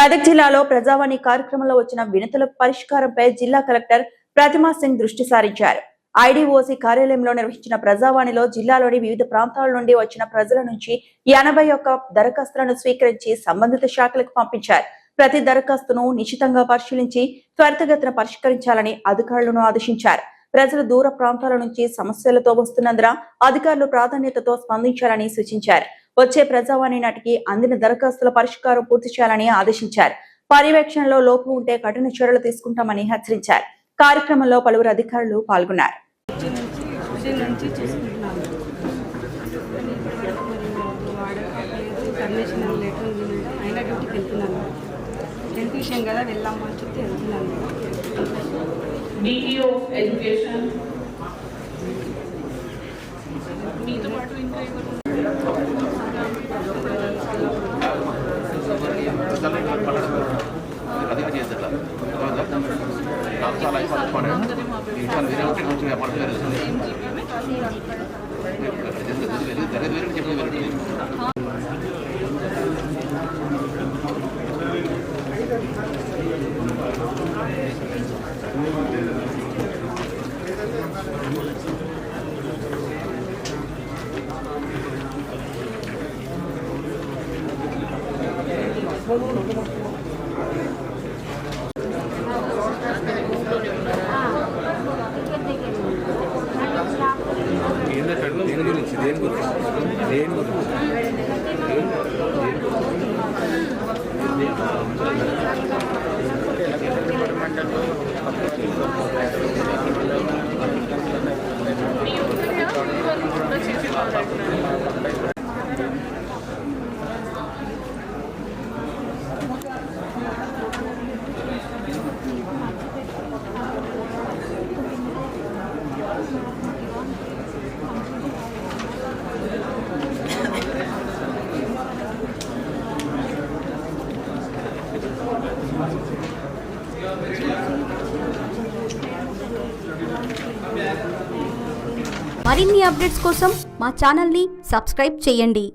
మెదక్ జిల్లాలో ప్రజావాణి కార్యక్రమంలో వచ్చిన వినతుల పరిష్కారంపై జిల్లా కలెక్టర్ ప్రతిమా సింగ్ దృష్టి సారించారు. ఐడిఓసి కార్యాలయంలో నిర్వహించిన ప్రజావాణిలో జిల్లాలోని వివిధ ప్రాంతాల నుండి వచ్చిన ప్రజల నుంచి 81 దరఖాస్తులను స్వీకరించి సంబంధిత శాఖలకు పంపించారు. ప్రతి దరఖాస్తును నిశితంగా పరిశీలించి త్వరితగతిన పరిష్కరించాలని అధికారులను ఆదేశించారు. ప్రజలు దూర ప్రాంతాల నుంచి సమస్యలతో వస్తున్నందున అధికారులు ప్రాధాన్యతతో స్పందించాలని సూచించారు. వచ్చే ప్రజావాణి నాటికి అందిన దరఖాస్తుల పరిష్కారం పూర్తి చేయాలని ఆదేశించారు. పర్యవేక్షణలో లోపం ఉంటే కఠిన చర్యలు తీసుకుంటామని హెచ్చరించారు. కార్యక్రమంలో పలువురు అధికారులు పాల్గొన్నారు. DEO ఎడ్యుకేషన్ మీతో పాటు ఇంకా మరిన్ని అప్డేట్స్ కోసం మా ఛానల్ని సబ్స్క్రైబ్ చేయండి.